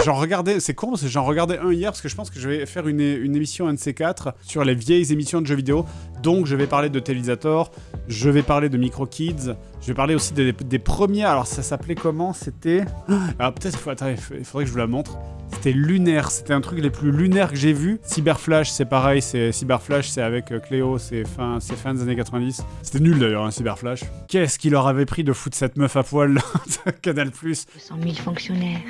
J'en regardais, c'est con parce que j'en regardais un hier parce que je pense que je vais faire une émission, un de ces quatre, sur les vieilles émissions de jeux vidéo. Donc je vais parler de Télévisator, je vais parler de Micro Kids, je vais parler aussi des premiers. Alors ça s'appelait comment? C'était... Alors peut-être, il faudrait que je vous la montre. C'était lunaire, c'était un truc les plus lunaires que j'ai vu. Cyberflash, c'est pareil, Cyberflash, c'est avec Cléo, c'est fin des années 90. C'était nul d'ailleurs, Cyberflash. Qu'est-ce qu'il leur avait pris de foutre cette meuf à poil, Canal+. 100 000 fonctionnaires.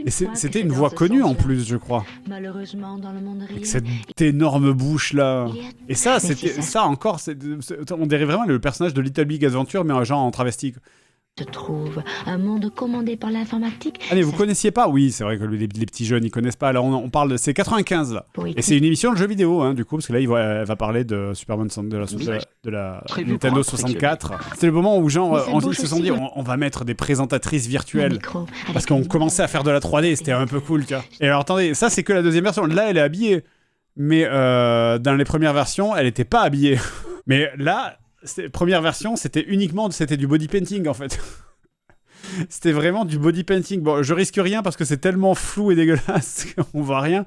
Et c'était une voix connue en plus, je crois. Malheureusement, dans le monde réel. Avec cette énorme bouche là. Et ça, on dirait vraiment le personnage de Little Big Adventure, mais genre en travesti. Se trouve un monde commandé par l'informatique. Ah mais vous connaissiez pas? Oui, c'est vrai que les petits jeunes ils connaissent pas. Là on parle de... C'est 95 là. Et c'est une émission de jeux vidéo hein, du coup, parce que là elle va parler de Superman de la Nintendo 64. C'est le moment où genre ils se sont dit on va mettre des présentatrices virtuelles parce qu'on commençait à faire de la 3D, c'était un peu cool, tu vois. Et alors attendez, ça c'est que la deuxième version. Là elle est habillée, mais dans les premières versions elle était pas habillée. Mais là première version, c'était du body painting en fait. C'était vraiment du body painting. Bon, je risque rien parce que c'est tellement flou et dégueulasse qu'on voit rien.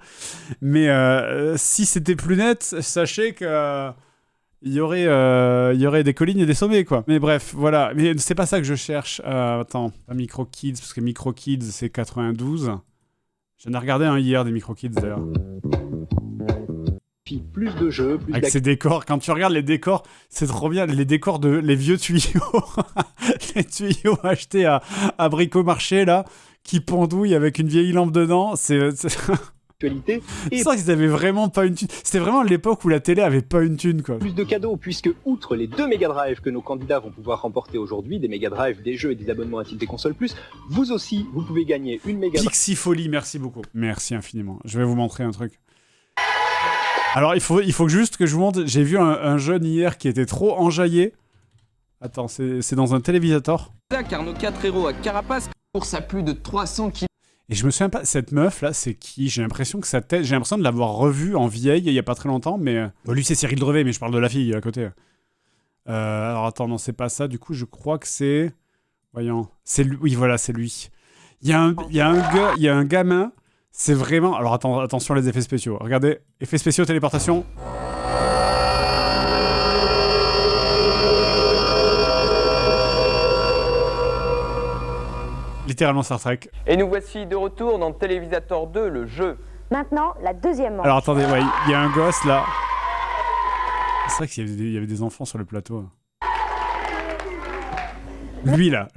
Mais si c'était plus net, sachez que il y aurait des collines et des sommets quoi. Mais bref, voilà. Mais c'est pas ça que je cherche. Attends, Micro Kids, parce que Micro Kids c'est 92. J'en ai regardé un hier des Micro Kids d'ailleurs. Plus de jeux, plus avec ces décors, quand tu regardes les décors, c'est trop bien, les décors les vieux tuyaux, les tuyaux achetés à Bricomarché là, qui pendouillent avec une vieille lampe dedans, c'est actualité. C'est vrai qu'ils avaient vraiment pas une thune. C'était vraiment l'époque où la télé avait pas une thune quoi. Plus de cadeaux, puisque outre les 2 Mega Drive que nos candidats vont pouvoir remporter aujourd'hui, des Mega Drive, des jeux et des abonnements à titre des consoles plus, vous aussi, vous pouvez gagner une Mega Drive. Pixie Folie, merci beaucoup. Merci infiniment. Je vais vous montrer un truc. Alors, il faut juste que je vous montre. J'ai vu un jeune hier qui était trop enjaillé. Attends, c'est dans un Télévisator. Car nos 4 héros à Carapace course à plus de 300 km. Et je me souviens pas, cette meuf là, c'est qui? J'ai l'impression que sa tête, j'ai l'impression de l'avoir revue en vieille il y a pas très longtemps, mais. Bon, lui c'est Cyril Drevet, mais je parle de la fille à côté. Alors attends, non, c'est pas ça. Du coup, je crois que c'est. Voyons. C'est lui. Oui, voilà, c'est lui. Il y a un gamin. C'est vraiment... Alors attention les effets spéciaux. Regardez, effets spéciaux, téléportation. Littéralement Star Trek. Et nous voici de retour dans Télévisator 2, le jeu. Maintenant, la deuxième manche. Alors attendez, ouais, il y a un gosse là. C'est vrai qu'il y avait des enfants sur le plateau. Lui là,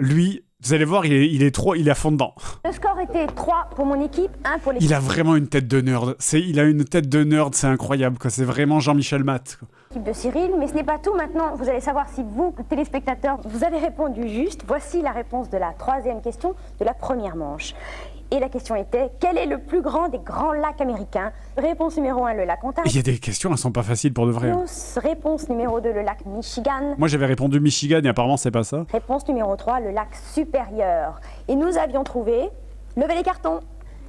vous allez voir, il est à fond dedans. Le score était 3 pour mon équipe, 1 pour l'équipe. Il a vraiment une tête de nerd. Il a une tête de nerd, c'est incroyable quoi. C'est vraiment Jean-Michel Matt. L'équipe de Cyril, mais ce n'est pas tout. Maintenant, vous allez savoir si vous, téléspectateurs, vous avez répondu juste. Voici la réponse de la troisième question de la première manche. Et la question était, quel est le plus grand des grands lacs américains? Réponse numéro 1, le lac Ontario. Il y a des questions, elles sont pas faciles pour de vrai. Réponse numéro 2, le lac Michigan. Moi j'avais répondu Michigan et apparemment c'est pas ça. Réponse numéro 3, le lac supérieur. Et nous avions trouvé, levez les cartons.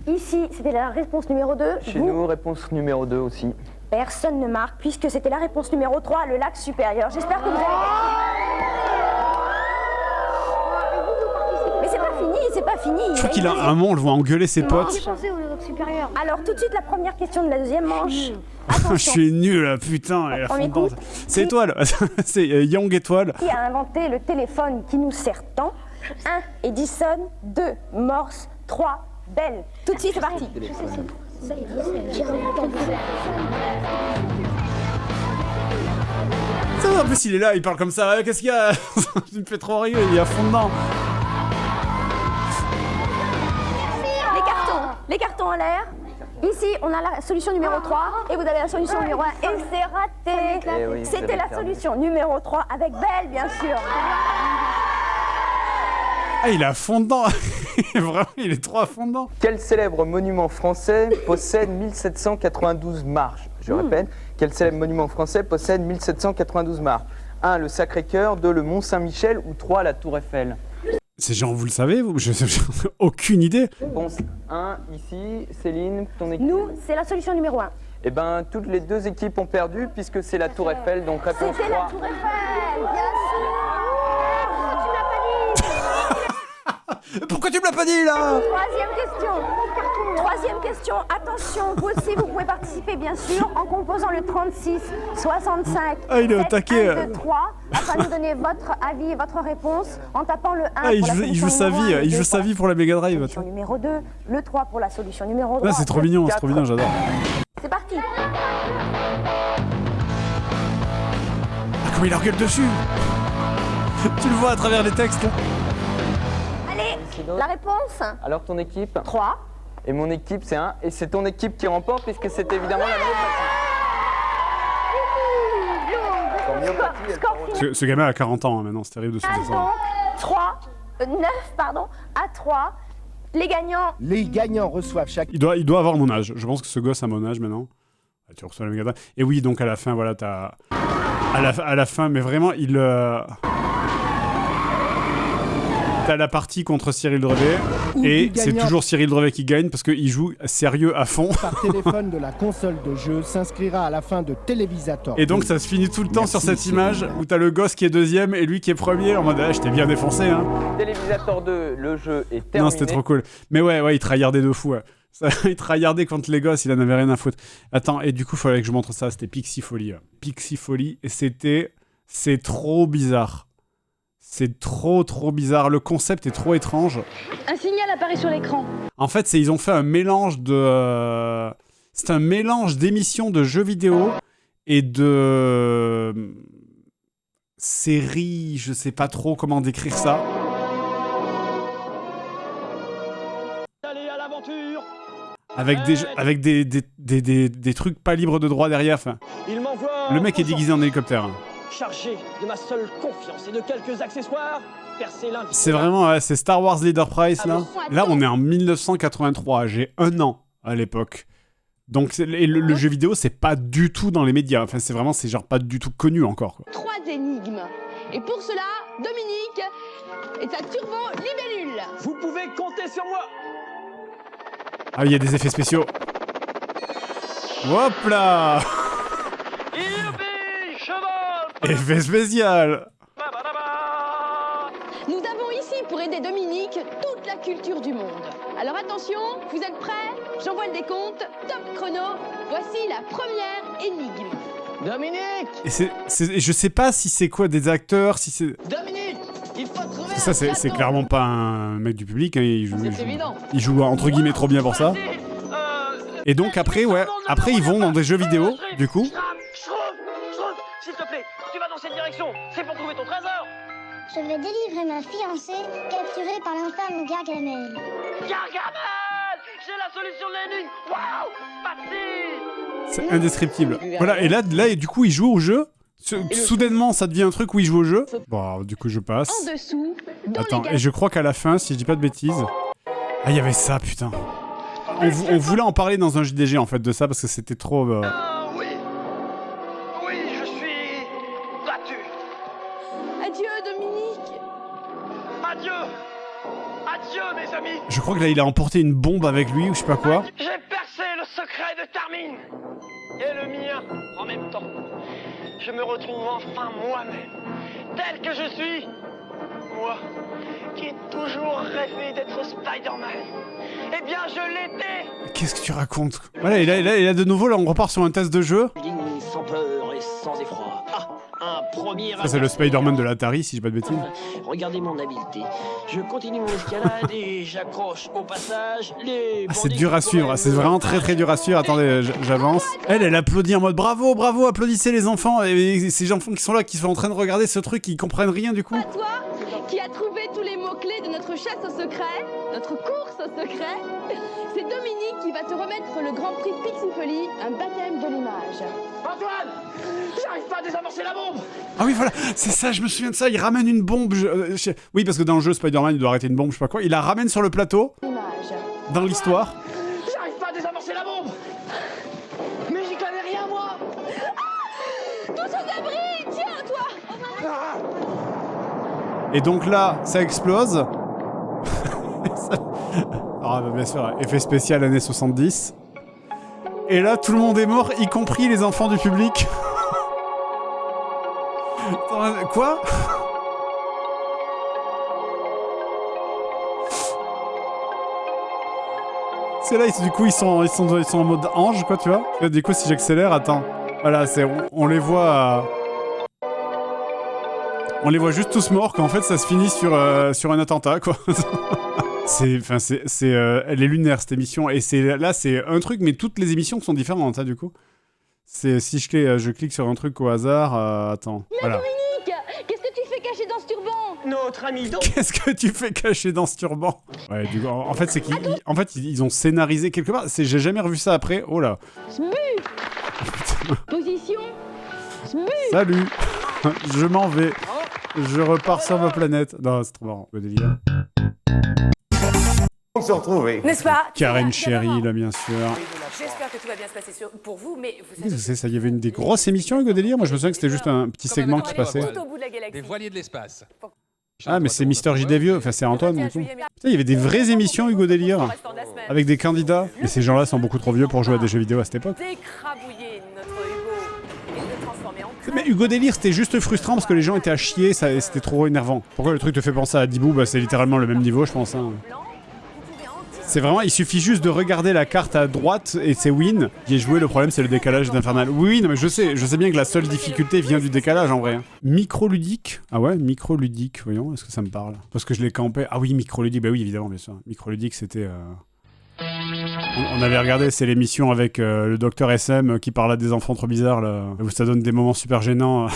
Ici, c'était la réponse numéro 2. Chez nous, réponse numéro 2 aussi. Personne ne marque puisque c'était la réponse numéro 3, le lac supérieur. J'espère que vous avez... C'est pas fini. Je crois qu'il a un moment, on le voit engueuler ses potes. Alors tout de suite la première question de la deuxième manche. Je suis nul, putain. C'est Étoile. C'est Young Étoile. Qui a inventé le téléphone qui nous sert tant? 1 Edison, 2 Morse, 3 Bell. Tout de suite c'est parti. En plus il est là, il parle comme ça. Qu'est-ce qu'il y a? Il me fait trop rire, il est à fond dedans. Les cartons en l'air. Ici, on a la solution numéro 3 et vous avez la solution numéro 1 et c'est raté. Oui, c'était la solution numéro 3 avec Belle, bien sûr. Ah, il est à fond dedans. Vraiment, il est trop à fond dedans. Quel célèbre monument français possède 1792 marches? Je répète, quel célèbre monument français possède 1792 marches? 1, le Sacré-Cœur, 2, le Mont-Saint-Michel ou 3, la Tour Eiffel? C'est genre, vous le savez, vous? J'ai aucune idée. Réponse 1, ici, Céline, ton équipe. Nous, c'est la solution numéro 1. Eh ben, toutes les deux équipes ont perdu puisque c'est la Tour Eiffel, donc réponse 3. C'était la Tour Eiffel, bien sûr. Tu me l'as pas dit. Pourquoi tu me l'as pas dit là? Troisième question. question, attention, vous aussi vous pouvez participer bien sûr en composant le 36 65 il est au 7, taquet. 1, 2, 3 afin de nous donner votre avis et votre réponse en tapant le 1 pour la il solution joue sa numéro vie, 1, le il 2 joue sa pour vie pour la Mega Drive. la solution numéro 2, le 3 pour la solution numéro 3. Ah, c'est trop mignon, j'adore. C'est parti. Comment il leur gueule dessus. Tu le vois à travers les textes. Allez, la réponse. Alors ton équipe 3. et mon équipe c'est 1 et c'est ton équipe qui remporte puisque c'est évidemment la myopathie. Score final. Ce gamin a 40 ans maintenant, c'est terrible de se dire ça. Donc 9 à 3. Les gagnants. Les gagnants reçoivent chaque... Il doit avoir mon âge. Je pense que ce gosse a mon âge maintenant. Ah, tu reçois la Mega Drive. Et oui, donc à la fin, voilà, t'as... À la fin, mais vraiment, t'as la partie contre Cyril Drevet, et c'est toujours Cyril Drevet qui gagne parce qu'il joue sérieux à fond. Par téléphone de la console de jeu s'inscrira à la fin de Télévisator. Et donc ça se finit tout le temps sur cette image où t'as le gosse qui est deuxième et lui qui est premier en mode je t'ai bien défoncé hein. Télévisator 2, le jeu est terminé. Non, c'était trop cool. Mais ouais, il tryhardait de fou. Ouais. Il tryhardait contre les gosses, il en avait rien à foutre. Attends, et du coup, il fallait que je montre ça, c'était Pixie Folly. Pixie Folly, et c'est trop bizarre. C'est trop bizarre. Le concept est trop étrange. Un signal apparaît sur l'écran. En fait, ils ont fait un mélange de... c'est un mélange d'émissions de jeux vidéo et de... séries, je sais pas trop comment décrire ça. Allez à l'aventure. Avec des trucs pas libres de droit derrière. Enfin, Il m'envoie. le mec est déguisé en hélicoptère. Chargé de ma seule confiance et de quelques accessoires, percer l'invisible. C'est vraiment, c'est Star Wars Leader Price là. Là, on est en 1983. J'ai 1 an à l'époque. Donc le jeu vidéo, c'est pas du tout dans les médias. Enfin, c'est genre pas du tout connu encore. Quoi. 3 énigmes. Et pour cela, Dominique et sa turbo libellule. Vous pouvez compter sur moi. Ah, il y a des effets spéciaux. Hop là. Youpi, cheval. Effet spécial. Nous avons ici pour aider Dominique toute la culture du monde. Alors attention, vous êtes prêts? J'envoie le décompte. Top chrono. Voici la première énigme. Dominique. Et je sais pas si c'est quoi des acteurs, si c'est... Dominique, il faut trouver. Parce que ça, c'est clairement pas un mec du public. Hein, évident. Il joue entre guillemets trop bien pour ça. Et donc après, ils vont dans des jeux vidéo, du coup. Shroud, s'il te plaît, tu vas dans cette direction. C'est pour trouver ton trésor. Je vais délivrer ma fiancée capturée par l'infâme Gargamel. Gargamel, j'ai la solution de l'énigme. Waouh, Patsy. C'est indescriptible. Voilà, et là, du coup, il joue au jeu. Soudainement, ça devient un truc où il joue au jeu. Bon, du coup, je passe. En dessous, dans Attends, les et je crois qu'à la fin, si je dis pas de bêtises... Ah, il y avait ça, putain. On voulait en parler dans un JDG, en fait, de ça, parce que c'était trop... Oui, je suis battu. Adieu Dominique. Adieu, mes amis. Je crois que là, il a emporté une bombe avec lui, ou je sais pas quoi. J'ai percé le secret de Tarmine. Et le mien, en même temps. Je me retrouve enfin moi-même, tel que je suis. Moi, qui ai toujours rêvé d'être Spider-Man. Eh bien, je l'étais. Qu'est-ce que tu racontes? Voilà, et là, de nouveau, là, on repart sur un test de jeu. Sans peur et sans effroi. Ah, un premier... Ça, c'est le Spider-Man de l'Atari, si je dis pas de bêtises. Regardez mon habileté. Je continue mon escalade et j'accroche au passage les... Ah, c'est dur à suivre, c'est vraiment très dur à suivre. Attendez, j'avance. Elle applaudit en mode bravo, applaudissez les enfants. Et ces enfants qui sont là, qui sont en train de regarder ce truc, ils comprennent rien du coup. À toi, qui a trouvé tous les mots-clés de notre chasse au secret, notre course au secret, c'est Dominique qui va te remettre le Grand Prix Pixie Folly, un baptême de l'image. Antoine, j'arrive pas à désamorcer la bombe. Ah oui, voilà, c'est ça, je me souviens de ça. Il ramène une bombe. Oui, parce que dans le jeu Spider-Man, il doit arrêter une bombe, je sais pas quoi. Il la ramène sur le plateau, dans l'histoire. J'arrive pas à désamorcer la bombe. Mais j'y connais rien, moi. Tous aux abris, tiens, toi. Et donc là, ça explose. Ah bah bien sûr, effet spécial années 70. Et là, tout le monde est mort, y compris les enfants du public. Quoi? C'est là, du coup, ils sont en mode ange, quoi, tu vois. Et du coup, si j'accélère, attends. Voilà, on les voit... On les voit juste tous morts, qu'en fait, ça se finit sur un attentat, quoi. Elle est lunaire, cette émission. Et là, c'est un truc, mais toutes les émissions sont différentes, hein, du coup. Si je clique sur un truc au hasard... attends, voilà. Dominique, qu'est-ce que tu fais caché dans ce turban? Notre ami donc. Qu'est-ce que tu fais caché dans ce turban? Ouais, du coup, en fait, c'est qu'ils ont scénarisé quelque part. J'ai jamais revu ça après. Oh là. Position. Salut. Je m'en vais. Je repars sur ma planète. Non, c'est trop marrant. Le délire. On se retrouve, oui. N'est-ce pas? Karen Chery, là, bien sûr. J'espère que tout va bien se passer pour vous, mais vous savez... Qu'est-ce que c'est ça? Il y avait une des grosses émissions, Hugo Délire. Moi, je me souviens que c'était juste un petit segment qui passait. Tout au bout de la galaxie. Des voiliers de l'espace. Ah, mais c'est Mister JD Vieux. Enfin, c'est Antoine, du coup. Putain, il y avait des vraies émissions, Hugo Délire. Avec des candidats. Mais ces gens-là sont beaucoup trop vieux pour jouer à des jeux vidéo à cette époque. Décrabouiller notre Hugo et le transformer en... Mais Hugo Délire, c'était juste frustrant parce que les gens étaient à chier, c'était trop énervant. Pourquoi le truc te fait penser à Dibou? Bah, c'est littéralement le même niveau, je pense. Hein. C'est vraiment, il suffit juste de regarder la carte à droite et c'est win. Qui est joué, le problème c'est le décalage d'Infernal. Oui, non mais je sais bien que la seule difficulté vient du décalage en vrai. Microludique. Ah ouais, microludique, voyons, est-ce que ça me parle? Parce que je l'ai campé. Ah oui, microludique, bah oui, évidemment, bien sûr. Microludique, c'était... On avait regardé, c'est l'émission avec le docteur SM qui parle à des enfants trop bizarres, là, où ça donne des moments super gênants,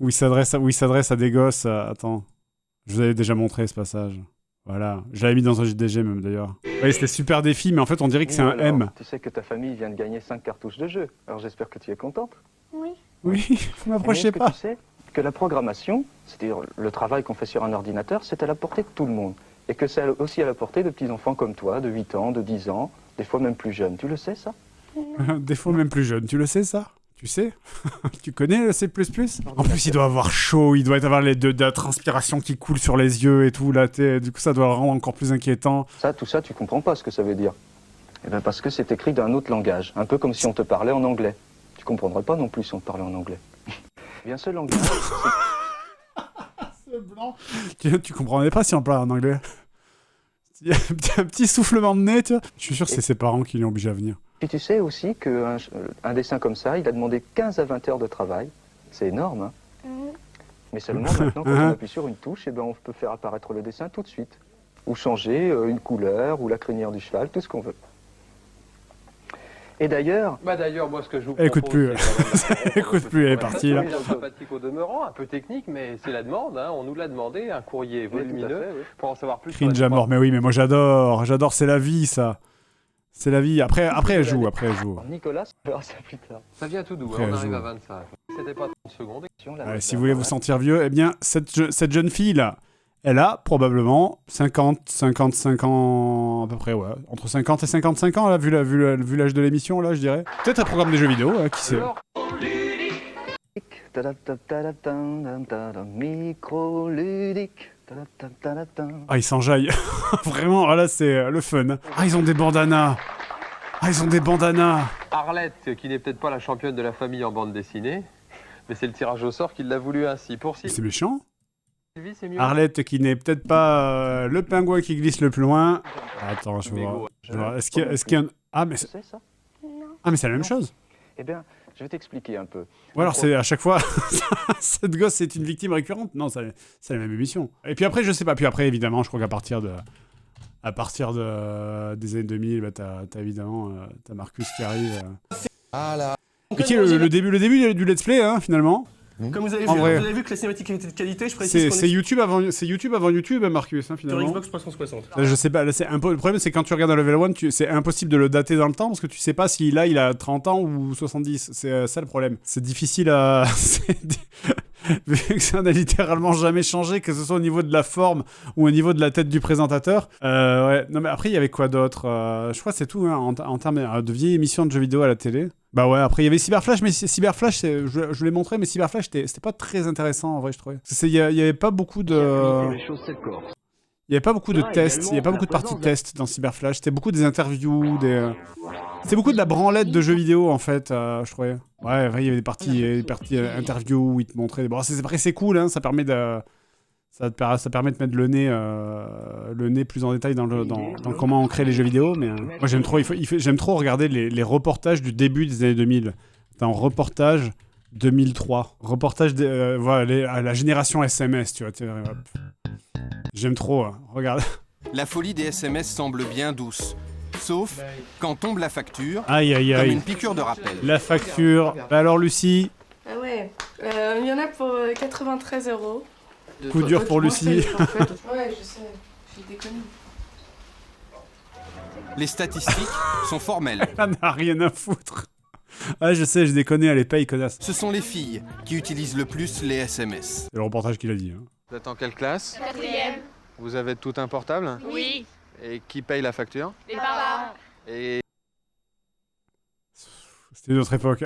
où il s'adresse à des gosses. Attends, je vous avais déjà montré ce passage. Voilà, je l'avais mis dans un JDG même d'ailleurs. Oui, c'était super défi, mais en fait on dirait que c'est un M. Tu sais que ta famille vient de gagner 5 cartouches de jeu, alors j'espère que tu es contente. Oui. Oui, vous m'approchez pas. Tu sais que la programmation, c'est-à-dire le travail qu'on fait sur un ordinateur, c'est à la portée de tout le monde. Et que c'est aussi à la portée de petits-enfants comme toi, de 8 ans, de 10 ans, des fois même plus jeunes. Tu le sais, ça? Des fois même plus jeunes, tu le sais, ça? Tu sais? Tu connais le C++? En plus, il doit avoir chaud, il doit avoir de la transpiration qui coule sur les yeux et tout, là, du coup, ça doit le rendre encore plus inquiétant. Tout ça, tu comprends pas ce que ça veut dire. Eh bien, parce que c'est écrit d'un autre langage, un peu comme si on te parlait en anglais. Tu comprendrais pas non plus si on te parlait en anglais. Eh bien, ce langage... C'est blanc. Tu comprendrais pas si on parlait en anglais. Il y a un petit soufflement de nez, tu vois. Je suis sûr que c'est ses parents qui l'ont obligé à venir. Puis tu sais aussi qu'un dessin comme ça, il a demandé 15 à 20 heures de travail. C'est énorme, hein. Mais seulement maintenant, quand on appuie sur une touche, eh ben, on peut faire apparaître le dessin tout de suite. Ou changer une couleur, ou la crinière du cheval, tout ce qu'on veut. Et d'ailleurs... moi, ce que je vous propose... Écoute plus. Écoute plus, elle est partie, là. Sympathique au demeurant, un peu technique, mais c'est la demande, hein. On nous l'a demandé, un courrier volumineux, pour en savoir plus. Cringe à mort, mais oui, mais moi j'adore, c'est la vie, ça. C'est la vie. Après elle joue. Nicolas, on verra ça plus tard. Ça vient tout doux, Après, on arrive à 25. C'était pas 30 secondes. Si vous voulez vous sentir vieux, eh bien, cette jeune fille-là, elle a probablement 55 ans à peu près, ouais. Entre 50 et 55 ans, là, vu l'âge de l'émission, là, je dirais. Peut-être un programme des jeux vidéo, qui sait. Microludique. Ah, ils s'enjaillent. Vraiment, là, c'est le fun. Ah, ils ont des bandanas. Arlette, qui n'est peut-être pas la championne de la famille en bande dessinée, mais c'est le tirage au sort qui l'a voulu ainsi. Pour C'est méchant. Sylvie, c'est mieux. Arlette, qui n'est peut-être pas le pingouin qui glisse le plus loin. Attends, je vois. Est-ce qu'il y a un... Ah, mais c'est... Ah, mais c'est la même chose. Eh bien, je vais t'expliquer un peu. Ou alors c'est à chaque fois, cette gosse c'est une victime récurrente. Non, c'est la même émission. Et puis après, je sais pas. Puis après, évidemment, je crois qu'à partir des années 2000, bah, t'as évidemment t'as Marcus qui arrive. Ah là. Et qui est le début du let's play, hein, finalement. Comme vous avez vu que la cinématique était de qualité, je précise. C'est YouTube avant YouTube, Marcus, hein, finalement. Sur Xbox 360. Je sais pas, là, le problème c'est quand tu regardes un level 1, c'est impossible de le dater dans le temps parce que tu sais pas si là il a 30 ans ou 70. C'est ça le problème. C'est difficile à... Vu que ça n'a littéralement jamais changé, que ce soit au niveau de la forme ou au niveau de la tête du présentateur. Ouais. Non mais après il y avait quoi d'autre je crois que c'est tout, hein, en termes de vieilles émissions de jeux vidéo à la télé. Bah ouais, après il y avait Cyberflash, mais Cyberflash, je l'ai montré, mais Cyberflash c'était pas très intéressant en vrai, je trouvais. Il y avait pas beaucoup de... Il y avait pas beaucoup de tests, il y avait pas beaucoup de parties de tests dans Cyberflash. C'était beaucoup des interviews, c'était beaucoup de la branlette de jeux vidéo en fait, je trouvais. Ouais, il y avait des parties interviews où ils te montraient... Bon, après c'est cool, hein, ça permet Ça permet de mettre le nez plus en détail dans comment on crée les jeux vidéo. Mais moi, j'aime trop regarder les reportages du début des années 2000. T'as un reportage 2003. Reportage à la génération SMS, tu vois. J'aime trop. Regarde. La folie des SMS semble bien douce. Sauf quand tombe la facture, aïe. comme une piqûre de rappel. La facture. Alors, Lucie? Ah ouais, il y en a pour 93 €. Coup dur pour Lucie. Ouais, je sais, j'ai déconné. Les statistiques sont formelles. Elle n'a rien à foutre. Ah, je sais, je déconne, elle les paye, connasse. Ce sont les filles qui utilisent le plus les SMS. C'est le reportage qu'il a dit. Hein. Vous êtes en quelle classe? 4e. Vous avez tout un portable? Oui. Et qui paye la facture? Les parents. Et... C'était une autre époque.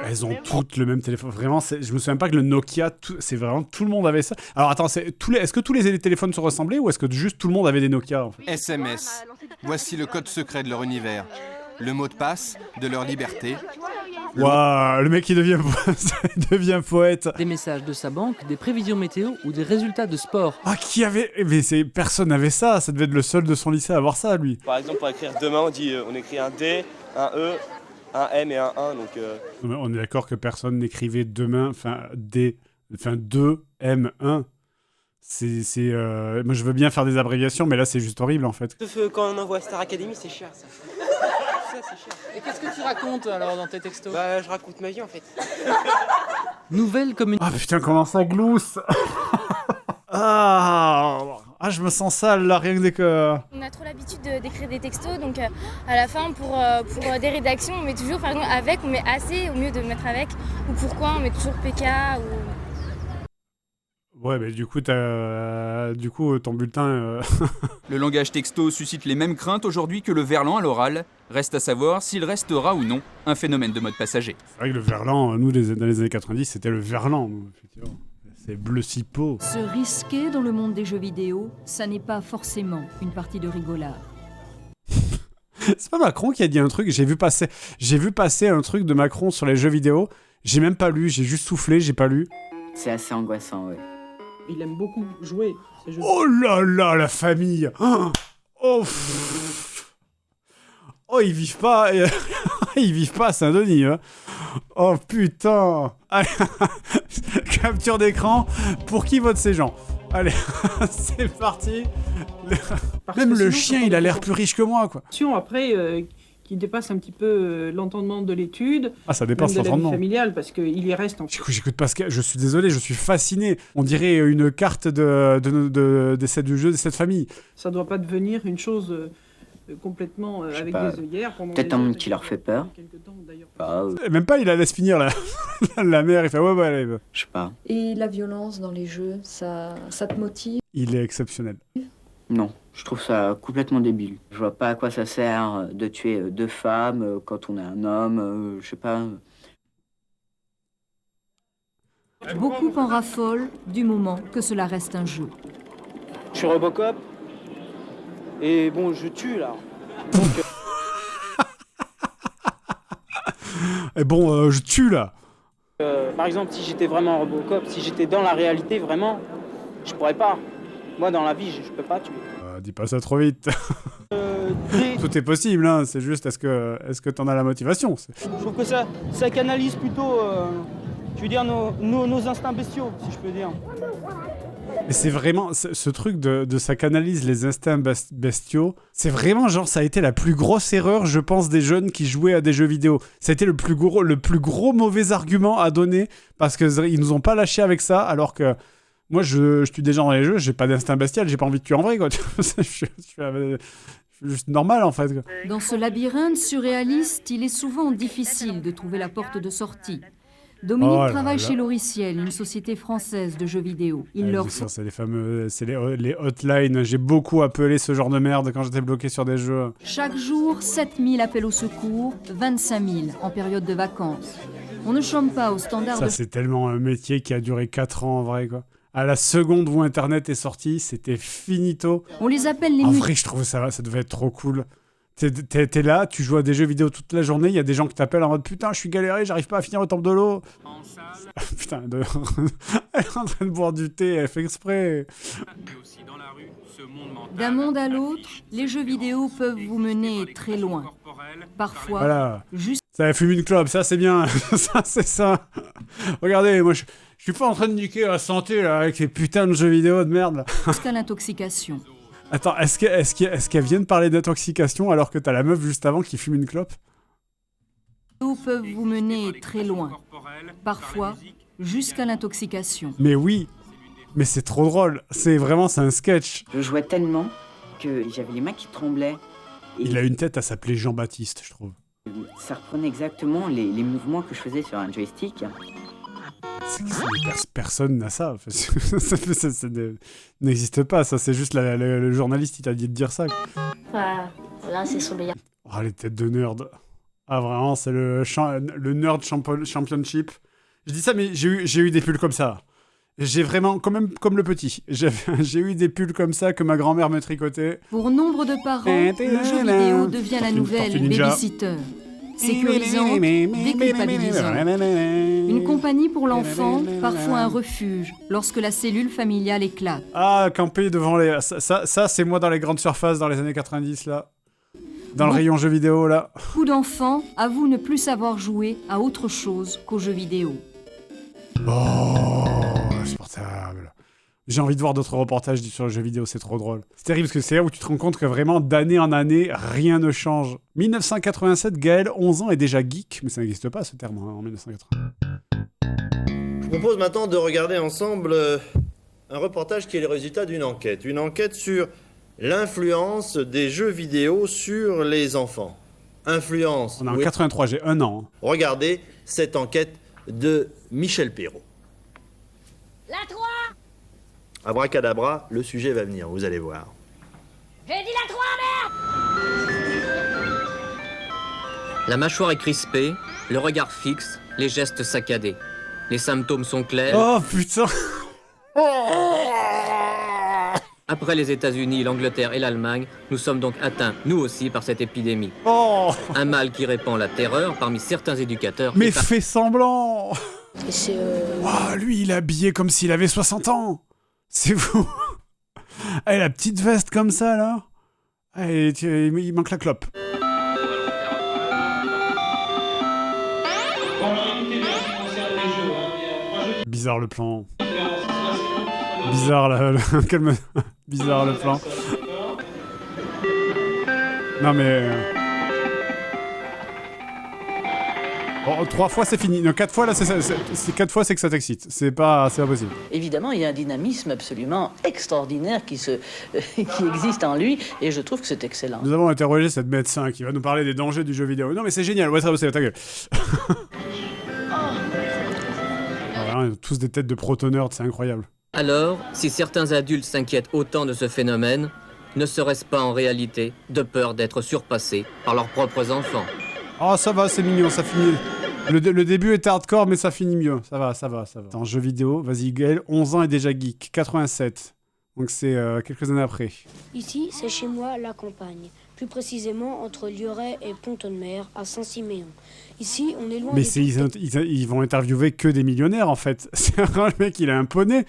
Elles ont toutes le même téléphone. Vraiment, je me souviens pas que le Nokia, c'est vraiment tout le monde avait ça. Alors attends, est-ce que tous les téléphones se ressemblaient ou est-ce que juste tout le monde avait des Nokia en fait? SMS. Voici le code secret de leur univers. Le mot de passe de leur liberté. Waouh, le mec il devient poète. Des messages de sa banque, des prévisions météo ou des résultats de sport. Ah, qui avait... Mais personne n'avait ça. Ça devait être le seul de son lycée à avoir ça, lui. Par exemple, pour écrire demain, on écrit un D, un E, un M et un 1, donc... Non, mais on est d'accord que personne n'écrivait demain, D, 2, M, 1. Moi, je veux bien faire des abréviations, mais là, c'est juste horrible, en fait. Quand on envoie Star Academy, c'est cher, ça. Ça, c'est cher. Et qu'est-ce que tu racontes, alors, dans tes textos? Bah, je raconte ma vie, en fait. Nouvelle comme une... Ah, putain, comment ça glousse. Ah, je me sens sale, là, rien que dès que... On a trop l'habitude d'écrire des textos, donc à la fin, pour des rédactions, on met toujours, par exemple, avec, on met assez, au mieux de mettre avec, ou pourquoi, on met toujours PK, ou... Ouais, mais du coup, ton bulletin... Le langage texto suscite les mêmes craintes aujourd'hui que le verlan à l'oral. Reste à savoir s'il restera ou non un phénomène de mode passager. C'est vrai que le verlan, nous, dans les années 90, c'était le verlan, nous, effectivement. C'est bleu cipo. Se risquer dans le monde des jeux vidéo, ça n'est pas forcément une partie de rigolade. C'est pas Macron qui a dit un truc, j'ai vu passer un truc de Macron sur les jeux vidéo, j'ai même pas lu, j'ai juste soufflé, j'ai pas lu. C'est assez angoissant, ouais. Il aime beaucoup jouer ces jeux. Oh là là, la famille. Oh, ils vivent pas à Saint-Denis, hein. Oh putain. Allez, capture d'écran, pour qui votent ces gens? Allez, c'est parti. Même le chien, il a l'air plus riche que moi, quoi. Après, qui dépasse un petit peu l'entendement de l'étude. Ah, ça dépasse l'entendement. l'entendement. Familial, parce qu'il y reste... J'écoute Pascal, je suis désolé, je suis fasciné. On dirait une carte des 7 du jeu des 7 familles. Ça doit pas devenir une chose complètement avec des œillères. Peut-être un monde qui leur fait peur. Même pas, il la laisse finir, là. La mère, il fait ouais, allez. Je sais pas. Et la violence dans les jeux, ça te motive? Il est exceptionnel. Non, je trouve ça complètement débile. Je vois pas à quoi ça sert de tuer 2 femmes quand on est un homme, je sais pas. Beaucoup en raffolent du moment que cela reste un jeu. Je suis Robocop, et bon, je tue, là. Donc, Et bon, je tue, là. par exemple, si j'étais vraiment Robocop, si j'étais dans la réalité, vraiment, je pourrais pas. Moi, dans la vie, je peux pas tuer. Dis pas ça trop vite. Tout est possible, hein. C'est juste, est-ce que t'en as la motivation? Je trouve que ça canalise plutôt, je veux dire, nos instincts bestiaux, si je peux dire. Et c'est vraiment, ce truc de ça canalise les instincts bestiaux, c'est vraiment genre, ça a été la plus grosse erreur, je pense, des jeunes qui jouaient à des jeux vidéo. Ça a été le plus gros mauvais argument à donner, parce qu'ils nous ont pas lâché avec ça, alors que moi, je tue des gens dans les jeux, j'ai pas d'instinct bestial, j'ai pas envie de tuer en vrai, quoi. je suis juste normal, en fait, quoi. Dans ce labyrinthe surréaliste, il est souvent difficile de trouver la porte de sortie. Dominique travaille chez Loriciel, une société française de jeux vidéo. C'est les fameux, les hotlines. J'ai beaucoup appelé ce genre de merde quand j'étais bloqué sur des jeux. Chaque jour, 7000 appels au secours, 25 000 en période de vacances. On ne chôme pas au standard Ça, c'est tellement un métier qui a duré 4 ans, en vrai, quoi. À la seconde où Internet est sorti, c'était finito. On les appelle les En vrai, je trouve ça devait être trop cool. T'es là, tu joues à des jeux vidéo toute la journée, il y a des gens qui t'appellent en mode putain, je suis galéré, j'arrive pas à finir le temple de l'eau. Putain, elle est en train de boire du thé, elle fait exprès. D'un monde à l'autre, les jeux vidéo peuvent vous mener très loin. Parfois, voilà. juste... Ça fume une clope, ça c'est bien. Ça c'est ça. Regardez, moi je suis pas en train de niquer la santé là, avec les putains de jeux vidéo de merde là. Jusqu'à l'intoxication. Attends, est-ce qu'elle vient de parler d'intoxication alors que t'as la meuf juste avant qui fume une clope? Les jeux peuvent vous mener très loin. Parfois, jusqu'à l'intoxication. Mais oui, mais c'est trop drôle. C'est un sketch. Je jouais tellement que j'avais les mains qui tremblaient. Il a une tête à s'appeler Jean-Baptiste, je trouve. Ça reprenait exactement les mouvements que je faisais sur un joystick. Personne n'a ça. Ça n'existe pas, ça. C'est juste le journaliste, il t'a dit de dire ça. Là, c'est sur le... Oh, les têtes de nerd. Ah, vraiment, c'est le Nerd Championship. Je dis ça, mais j'ai eu des pulls comme ça. J'ai vraiment, quand même comme le petit, j'ai eu des pulls comme ça que ma grand-mère me tricotait. Pour nombre de parents, le jeu vidéo devient la nouvelle babysitter. Sécurisante, déculpabilisante. Une compagnie pour l'enfant, parfois un refuge, lorsque la cellule familiale éclate. Ah, camper devant les... Ça c'est moi dans les grandes surfaces dans les années 90, là. Dans le rayon jeux vidéo, là. Beaucoup d'enfants avouent ne plus savoir jouer à autre chose qu'aux jeux vidéo. Oh, insupportable. J'ai envie de voir d'autres reportages sur le jeu vidéo, c'est trop drôle. C'est terrible parce que c'est là où tu te rends compte que vraiment, d'année en année, rien ne change. 1987, Gaël, 11 ans, est déjà geek, mais ça n'existe pas ce terme en 1980. Je vous propose maintenant de regarder ensemble un reportage qui est le résultat d'une enquête. Une enquête sur l'influence des jeux vidéo sur les enfants. Influence... On est en 83, j'ai 1 an. Regardez cette enquête de Michel Perrault. La 3 Abracadabra, le sujet va venir, vous allez voir. J'ai dit la 3, merde! La mâchoire est crispée, le regard fixe, les gestes saccadés. Les symptômes sont clairs. Oh putain! Après les États-Unis, l'Angleterre et l'Allemagne, nous sommes donc atteints, nous aussi, par cette épidémie. Oh! Un mal qui répand la terreur parmi certains éducateurs. Mais fais semblant! Wow, lui, il est habillé comme s'il avait 60 ans! C'est fou! Ah, la petite veste comme ça, là! Ah, il manque la clope. Bizarre le plan. Bizarre calme. Bizarre le plan. Non mais... Bon, 3 fois c'est fini. Non, 4 fois là, c'est 4 fois c'est que ça t'excite. C'est pas possible. Évidemment, il y a un dynamisme absolument extraordinaire qui existe en lui, et je trouve que c'est excellent. Nous avons interrogé cette médecin qui va nous parler des dangers du jeu vidéo. Non mais c'est génial. Ouais, c'est ta gueule. Voilà, ils ont tous des têtes de proto-nerds, c'est incroyable. Alors, si certains adultes s'inquiètent autant de ce phénomène, ne serait-ce pas en réalité de peur d'être surpassés par leurs propres enfants? Oh, ça va, c'est mignon, ça finit. Le début est hardcore, mais ça finit mieux. Ça va. En jeu vidéo, vas-y, Gaël, 11 ans et déjà geek, 87. Donc c'est quelques années après. Ici, c'est chez moi la campagne. Plus précisément entre Lieuret et Pont-de-Mer, à Saint-Siméon. Ici, on est loin... Mais ils vont interviewer que des millionnaires, en fait. C'est un mec, il a un poney.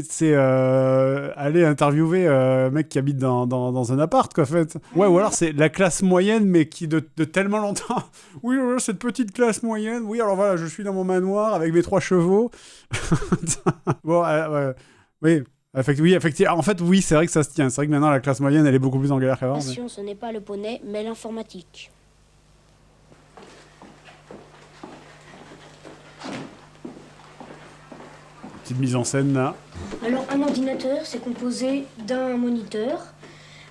C'est aller interviewer un mec qui habite dans un appart, quoi, en fait. Ouais, ou alors c'est la classe moyenne, mais qui de tellement longtemps... Oui, cette petite classe moyenne. Oui, alors voilà, je suis dans mon manoir avec mes 3 chevaux. Bon, oui... Effectivement. En fait, oui, c'est vrai que ça se tient. C'est vrai que maintenant, la classe moyenne, elle est beaucoup plus en galère qu'avant. Mais... Ce n'est pas le poney, mais l'informatique. Petite mise en scène, là. Alors, un ordinateur, c'est composé d'un moniteur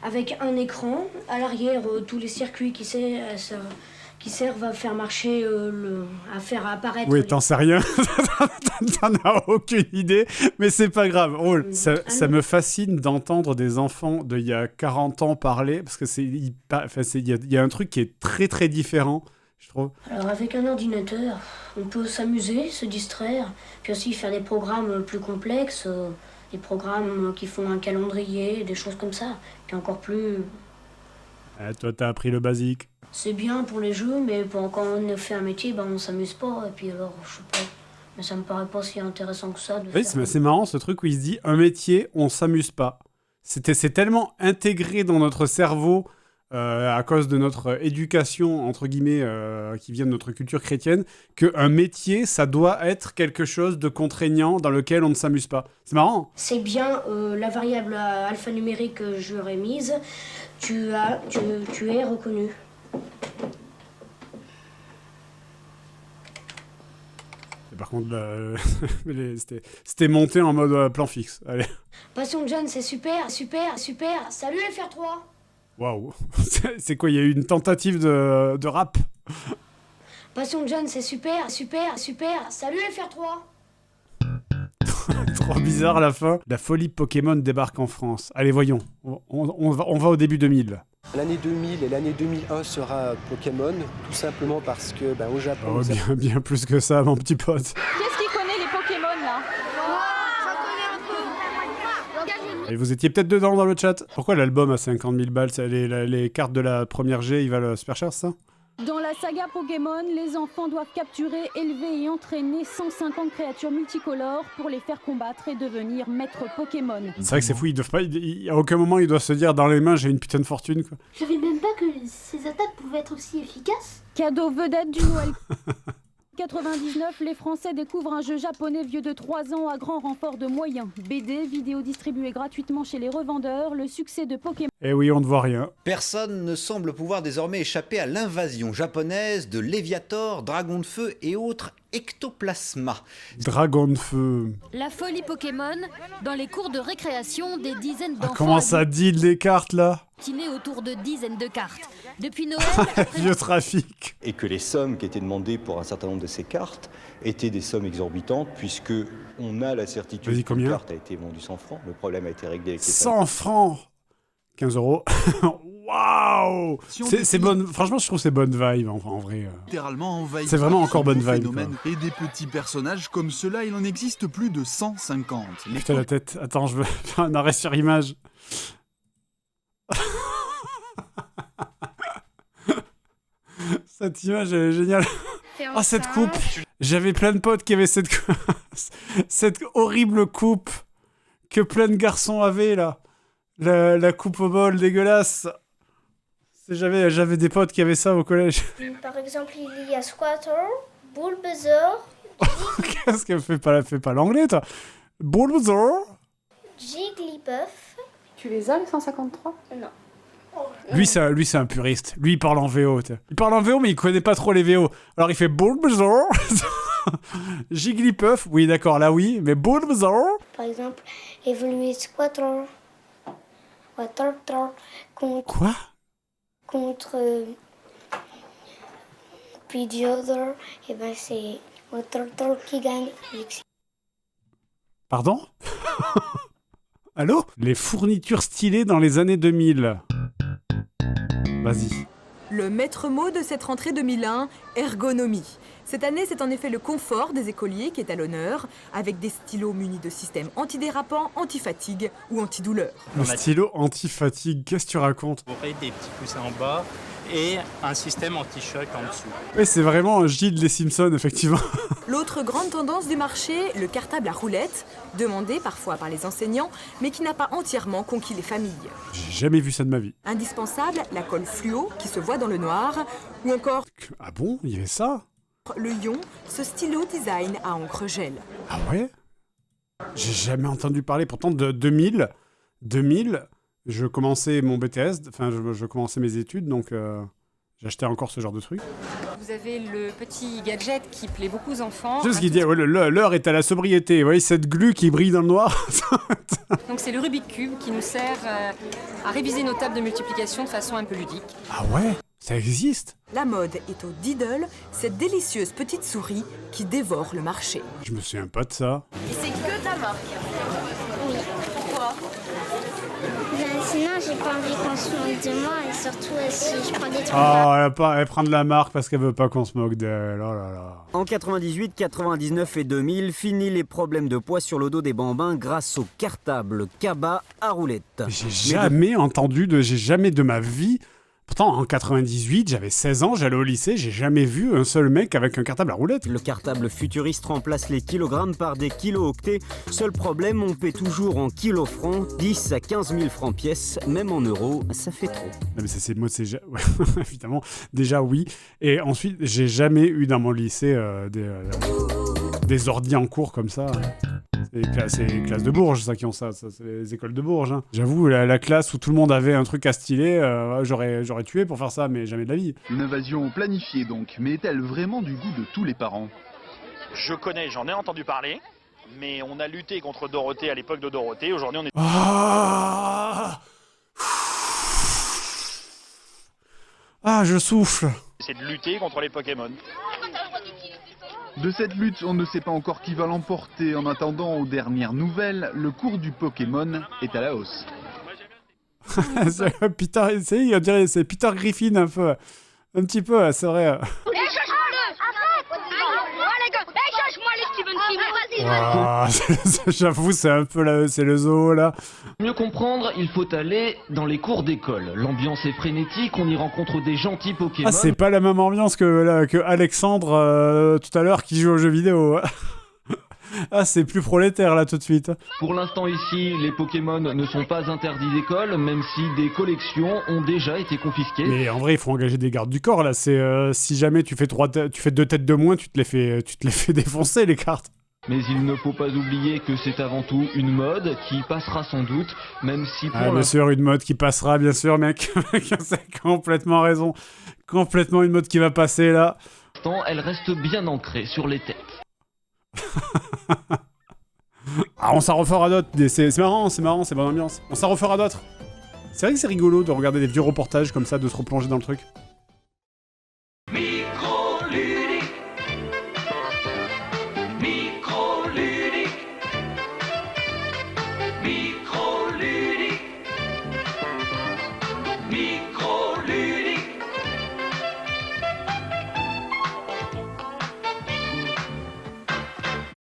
avec un écran. À l'arrière, tous les circuits qui servent à faire marcher, à faire apparaître... Oui, t'en sais rien. T'en as aucune idée, mais c'est pas grave. Oh, ça me fascine d'entendre des enfants d'il y a 40 ans parler, parce que il y a un truc qui est très très différent, je trouve. Alors avec un ordinateur, on peut s'amuser, se distraire, puis aussi faire des programmes plus complexes, des programmes qui font un calendrier, des choses comme ça, puis encore plus Toi, t'as appris le basique. C'est bien pour les jeux, mais quand on fait un métier, on s'amuse pas. Et puis alors, je sais pas. Mais ça me paraît pas si intéressant que ça. C'est marrant ce truc où il se dit un métier, on s'amuse pas. C'est tellement intégré dans notre cerveau à cause de notre éducation, entre guillemets, qui vient de notre culture chrétienne, qu'un métier, ça doit être quelque chose de contraignant dans lequel on ne s'amuse pas. C'est marrant. C'est bien la variable alphanumérique que j'aurais mise. Tu es reconnu. Par contre, c'était monté en mode plan fixe. Allez. Passion John, c'est super, super, super. Salut FR3. Waouh. C'est quoi, il y a eu une tentative de rap? Passion John, c'est super, super, super. Salut FR3. Trop bizarre à la fin. La folie Pokémon débarque en France. Allez, voyons. On va au début 2000. L'année 2000 et l'année 2001 sera Pokémon, tout simplement parce que au Japon... Oh, bien plus que ça, mon petit pote. Qu'est-ce qui connaît les Pokémon, là? Et vous étiez peut-être dedans dans le chat. Pourquoi l'album a 50 000 balles? Les cartes de la première G, ils valent super cher, ça? Dans la saga Pokémon, les enfants doivent capturer, élever et entraîner 150 créatures multicolores pour les faire combattre et devenir maîtres Pokémon. C'est vrai que c'est fou, à aucun moment ils doivent se dire dans les mains j'ai une putain de fortune, quoi. Je savais même pas que ces attaques pouvaient être aussi efficaces. Cadeau vedette du Noël 99, les Français découvrent un jeu japonais vieux de 3 ans à grand renfort de moyens. BD, vidéo distribuée gratuitement chez les revendeurs, le succès de Pokémon. Eh oui, on ne voit rien. Personne ne semble pouvoir désormais échapper à l'invasion japonaise de Léviator, Dragon de Feu et autres ectoplasma. Dragon de Feu. La folie Pokémon, dans les cours de récréation, des dizaines d'enfants... comment ça deal les cartes, là? ...tinés autour de dizaines de cartes. Depuis Noël... Vieux trafic. Et que les sommes qui étaient demandées pour un certain nombre de ces cartes étaient des sommes exorbitantes, puisque on a la certitude qu'une carte a été vendue 100 francs. Le problème a été réglé avec les 100 francs 15 €. Waouh. C'est bonne. Franchement, je trouve c'est bonne vibe en vrai. Littéralement envahi. C'est vraiment encore bonne vibe. Et des petits personnages comme ceux-là, il en existe plus de 150. Putain la tête. Attends, je veux faire un arrêt sur image. Cette image elle est géniale. Ah, cette coupe. J'avais plein de potes qui avaient cette horrible coupe que plein de garçons avaient là. La coupe au bol dégueulasse. J'avais des potes qui avaient ça au collège. Par exemple, il y a Squatter, Bulbasaur. Qu'est-ce qu'elle fait pas l'anglais, toi? Bulbasaur. Jigglypuff. Tu les as, les 153? Non. Lui, c'est un puriste. Lui, il parle en VO. Il parle en VO, mais il connaît pas trop les VO. Alors, il fait Bulbasaur. Jigglypuff. Oui, d'accord, là, oui. Mais Bulbasaur. Par exemple, évoluer Squatter. Quoi? Contre Pidgeotto, et ben c'est Watertorn qui gagne. Pardon? Allô? Les fournitures stylées dans les années 2000. Vas-y. Le maître mot de cette rentrée 2001, ergonomie. Cette année, c'est en effet le confort des écoliers qui est à l'honneur, avec des stylos munis de systèmes antidérapants, anti-fatigue ou antidouleur. Le stylo anti-fatigue, qu'est-ce que tu racontes? Des petits coussins en bas et un système anti-choc en dessous. Oui, c'est vraiment un Gilles des Simpsons, effectivement. L'autre grande tendance du marché, le cartable à roulettes, demandé parfois par les enseignants, mais qui n'a pas entièrement conquis les familles. J'ai jamais vu ça de ma vie. Indispensable, la colle fluo qui se voit dans le noir, ou encore... Ah bon? Il y avait ça? Le Ion, ce stylo design à encre gel. Ah ouais? J'ai jamais entendu parler. Pourtant, de 2000, je commençais mon BTS, enfin, je commençais mes études, donc j'achetais encore ce genre de truc. Vous avez le petit gadget qui plaît beaucoup aux enfants. C'est ce qu'il dit, ouais, l'heure est à la sobriété. Vous voyez cette glu qui brille dans le noir? Donc c'est le Rubik's Cube qui nous sert à réviser nos tables de multiplication de façon un peu ludique. Ah ouais? Ça existe? La mode est au Diddle, cette délicieuse petite souris qui dévore le marché. Je me souviens pas de ça. Et c'est que ta marque? Oui. Pourquoi? Sinon, j'ai pas envie qu'on se moque de moi, et surtout si je prends des trucs. Elle prend de la marque parce qu'elle veut pas qu'on se moque d'elle. Oh là là. En 98, 99 et 2000, fini les problèmes de poids sur le dos des bambins grâce au cartable Kaba à roulette. J'ai jamais de ma vie. Pourtant, en 98, j'avais 16 ans, j'allais au lycée, j'ai jamais vu un seul mec avec un cartable à roulette. Le cartable futuriste remplace les kilogrammes par des kilo-octets. Seul problème, on paie toujours en kilos francs, 10 à 15 000 francs pièce, même en euros, ça fait trop. Non mais c'est moi, c'est ouais, évidemment, déjà oui. Et ensuite, j'ai jamais eu dans mon lycée des ordis en cours comme ça. C'est les classes de Bourges, ça, qui ont ça c'est les écoles de Bourges. Hein. J'avoue, la classe où tout le monde avait un truc à styler, j'aurais tué pour faire ça, mais jamais de la vie. Une invasion planifiée donc, mais est-elle vraiment du goût de tous les parents? Je connais, j'en ai entendu parler, mais on a lutté contre Dorothée à l'époque de Dorothée, aujourd'hui on est... Je souffle. C'est de lutter contre les Pokémon. De cette lutte, on ne sait pas encore qui va l'emporter. En attendant, aux dernières nouvelles, le cours du Pokémon est à la hausse. Peter, on dirait c'est Peter Griffin un peu. Un petit peu, c'est vrai. J'avoue, c'est un peu c'est le zoo là. Pour mieux comprendre, il faut aller dans les cours d'école. L'ambiance est frénétique, on y rencontre des gentils Pokémon. Ah, c'est pas la même ambiance que Alexandre tout à l'heure qui joue aux jeux vidéo. Ah, c'est plus prolétaire là tout de suite. Pour l'instant ici, les Pokémon ne sont pas interdits d'école, même si des collections ont déjà été confisquées. Mais en vrai, il faut engager des gardes du corps là. C'est si jamais tu fais 2 têtes de moins, tu te les fais défoncer les cartes. Mais il ne faut pas oublier que c'est avant tout une mode qui passera sans doute, même si pour bien sûr, une mode qui passera, bien sûr, mec. C'est complètement raison. Complètement une mode qui va passer, là. Pour l'instant, elle reste bien ancrée sur les têtes. On s'en refera d'autres. C'est marrant, c'est bonne ambiance. On s'en refera d'autres. C'est vrai que c'est rigolo de regarder des vieux reportages comme ça, de se replonger dans le truc.